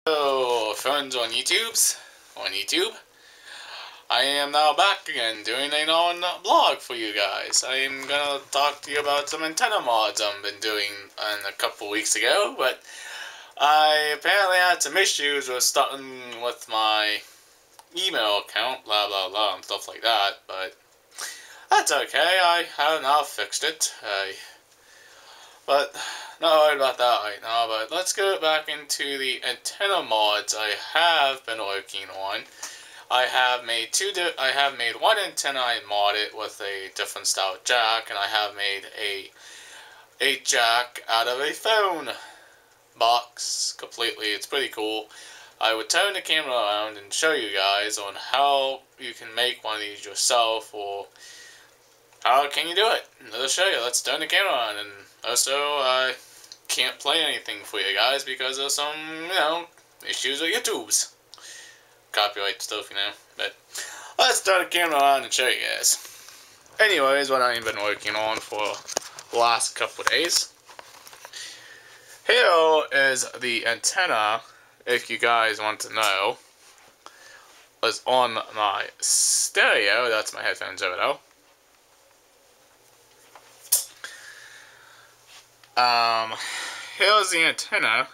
Hello friends on YouTube. I am now back again doing a non-vlog for you guys. I am gonna talk to you about some antenna mods I've been doing a couple weeks ago, but I apparently had some issues with starting with my email account, blah blah blah and stuff like that, but that's okay. I have now fixed it. But not worried about that right now, but let's go back into the antenna mods I have been working on. I have made one antenna. I modded with a different style jack, and I have made a jack out of a phone box completely. It's pretty cool. I would turn the camera around and show you guys on how you can make one of these yourself, or how can you do it. Let's show you. Let's turn the camera on. And also, I can't play anything for you guys because of some, issues with YouTube's copyright stuff, But let's turn the camera on and show you guys. Anyways, what I've been working on for the last couple of days. Here is the antenna, if you guys want to know, is on my stereo. That's my headphones over there. Here's the antenna.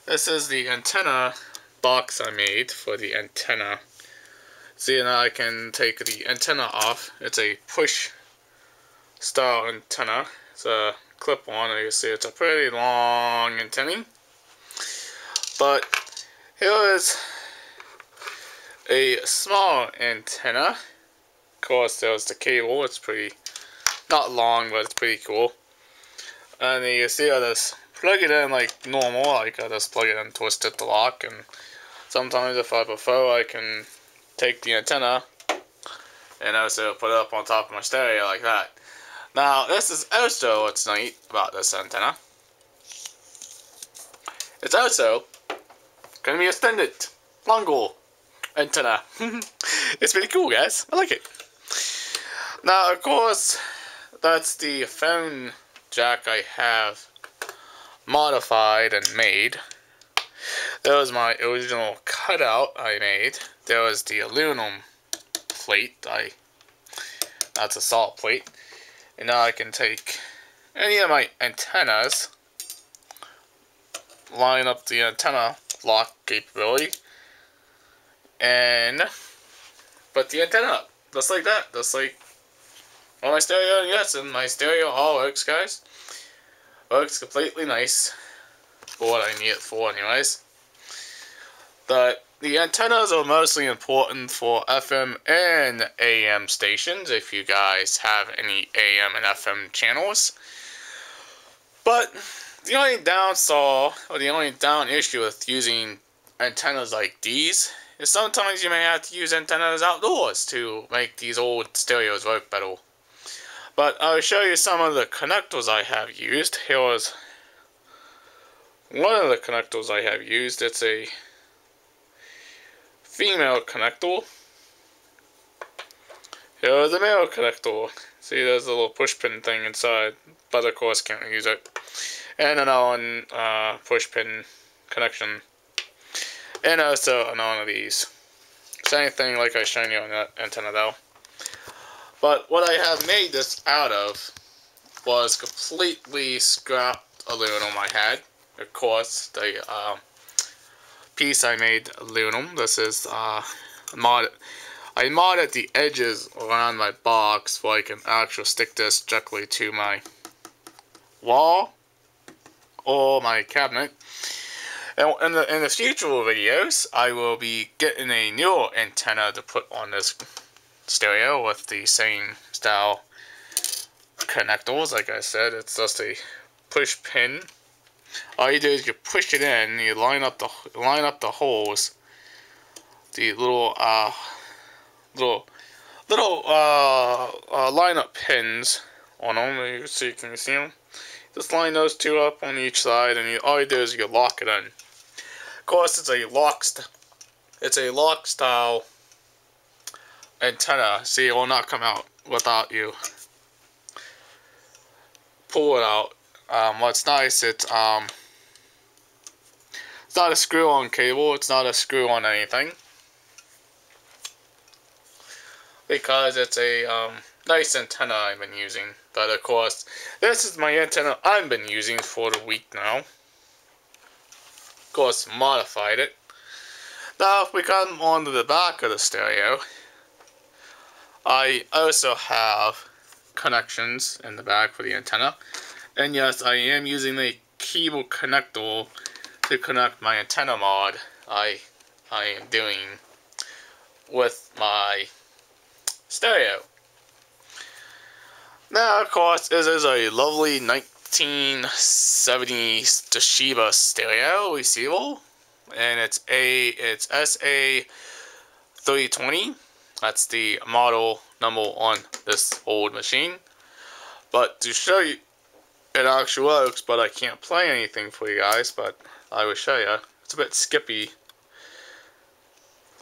This is the antenna box I made for the antenna. See, now I can take the antenna off. It's a push style antenna. It's a clip-on, and you see it's a pretty long antenna. But here is a small antenna. Of course, there's the cable. It's pretty, not long, but it's pretty cool. And you see I just plug it in like normal, like I just plug it in, twist it to lock, and sometimes if I prefer I can take the antenna and also put it up on top of my stereo like that. Now this is also what's neat about this antenna. It's also going to be extended, longer antenna. It's pretty cool, guys. I like it. Now of course that's the phone jack I have modified and made. There was my original cutout I made. There was the aluminum plate. That's a salt plate. And now I can take any of my antennas, line up the antenna lock capability, and put the antenna up. Just like that. Just like on my stereo. Yes, and my stereo all works, guys. Works completely nice for what I need it for anyways. But the antennas are mostly important for FM and AM stations, if you guys have any AM and FM channels. But the only downside, or the only down issue with using antennas like these, is sometimes you may have to use antennas outdoors to make these old stereos work better. But I'll show you some of the connectors I have used. Here's one of the connectors I have used. It's a female connector. Here's a male connector. See, there's a little push pin thing inside, but of course can't use it. And another push pin connection. And also another of these. Same thing like I showed you on that antenna though. But what I have made this out of was completely scrapped aluminum I had. Of course, the piece I made aluminum. This is I modded the edges around my box so I can actually stick this directly to my wall or my cabinet. And in the future videos, I will be getting a newer antenna to put on this stereo with the same style connectors. Like I said, it's just a push pin. All you do is you push it in, you line up the holes, the little line up pins on them. So you can see them. Just line those two up on each side, and all you do is you lock it in. Of course, it's a lock style antenna. See, it will not come out without you pull it out. What's nice, it's It's not a screw-on cable. It's not a screw-on anything. Because it's a nice antenna I've been using. But of course, this is my antenna I've been using for the week now. Of course, modified it. Now, if we come onto the back of the stereo, I also have connections in the back for the antenna. And yes, I am using a cable connector to connect my antenna mod I am doing with my stereo. Now, of course, this is a lovely 1970s Toshiba stereo receiver, and it's SA320. That's the model number on this old machine. But to show you, it actually works, but I can't play anything for you guys, but I will show you. It's a bit skippy.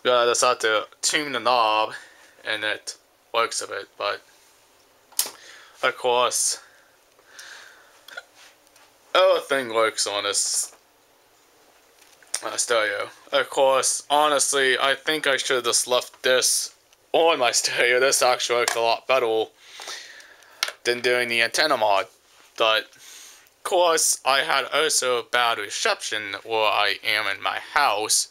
I just have to tune the knob, and it works a bit, but of course, everything works on this stereo. Of course, honestly, I think I should have just left this on my stereo. This actually works a lot better than doing the antenna mod. But, of course, I had also bad reception where I am in my house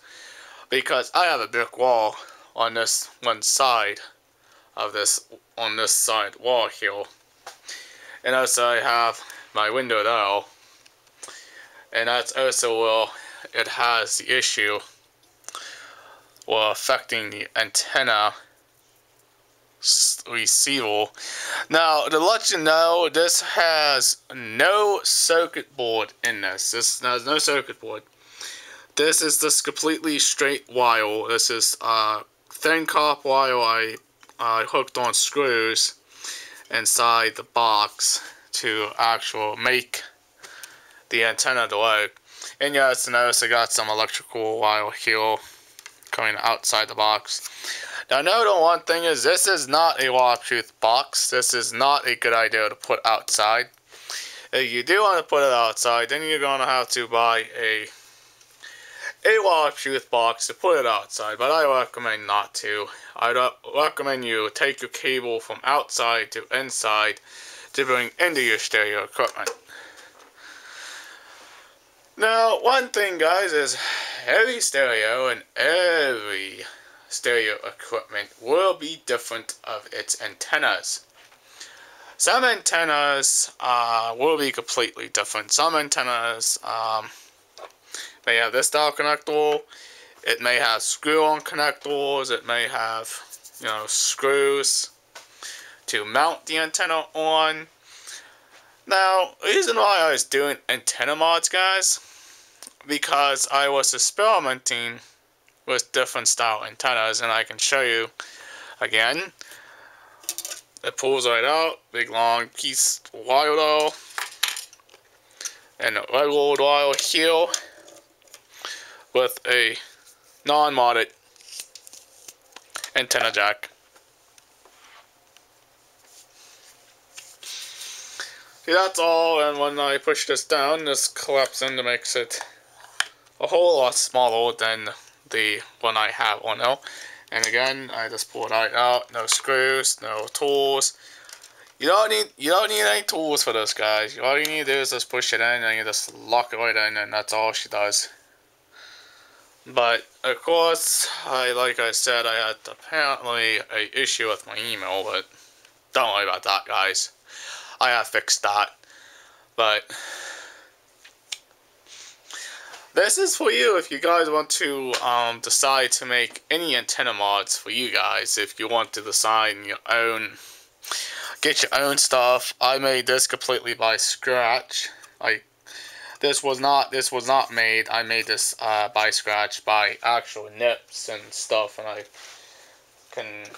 because I have a brick wall on this one side of this, on this side wall here. And also I have my window there. And that's also where it has the issue while affecting the antenna receiver. Now, to let you know, this has no circuit board in this. This has no circuit board. This is just completely straight wire. This is thin copper wire I hooked on screws inside the box to actually make the antenna to work. And yes, notice I got some electrical wire here coming outside the box. Now, note on one thing is this is not a waterproof box. This is not a good idea to put outside. If you do want to put it outside, then you're going to have to buy a waterproof box to put it outside, but I recommend not to. I recommend you take your cable from outside to inside to bring into your stereo equipment. Now, one thing, guys, is every stereo and every stereo equipment will be different of its antennas. Some antennas will be completely different. Some antennas may have this style connector. It may have screw-on connectors. It may have, you know, screws to mount the antenna on. Now, the reason why I was doing antenna mods, guys, because I was experimenting with different style antennas, and I can show you again. It pulls right out, big long piece of wire though, and a regular wire here with a non-modded antenna jack. See, that's all, and when I push this down, this collapses in to makes it a whole lot smaller than the one I have on now. And again, I just pull it right out. No screws, no tools. You don't need any tools for this, guys. All you need to do is just push it in, and you just lock it right in, and that's all she does. But of course, like I said, I had apparently an issue with my email, but don't worry about that, guys. I have fixed that. But this is for you if you guys want to decide to make any antenna mods for you guys. If you want to design your own, get your own stuff. I made this completely by scratch. This was not made. I made this by scratch by actual nips and stuff, and I can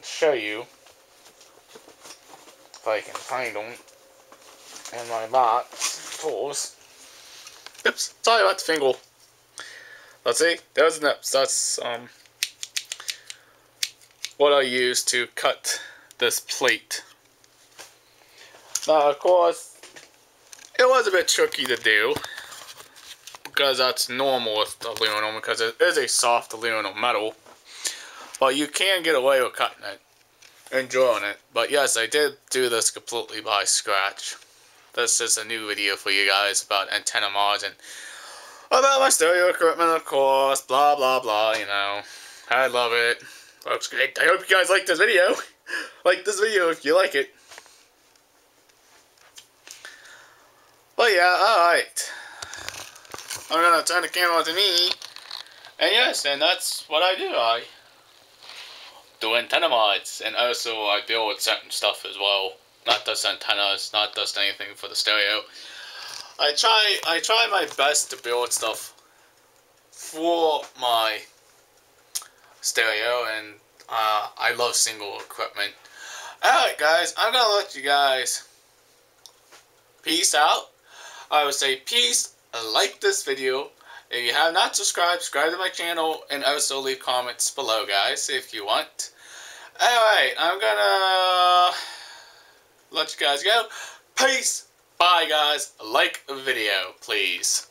show you if I can find them in my box tools. Oops, sorry about the finger. Let's see, there's the nips. That's what I used to cut this plate. Now, of course, it was a bit tricky to do because that's normal with aluminum, because it is a soft aluminum metal. But you can get away with cutting it and drawing it. But yes, I did do this completely by scratch. This is a new video for you guys about antenna mods and about my stereo equipment, of course, blah blah blah, you know. I love it. Folks, I hope you guys like this video. Like this video if you like it. But yeah, alright. I'm gonna turn the camera to me. And yes, and that's what I do. I do antenna mods, and also I build certain stuff as well. Not just antennas, not just anything for the stereo. I try my best to build stuff for my stereo, and I love single equipment. Alright guys, I'm gonna let you guys peace out. I would say peace, like this video. If you have not subscribed, subscribe to my channel, and also leave comments below, guys, if you want. Alright, I'm gonna let you guys go. Peace. Bye, guys. Like the video, please.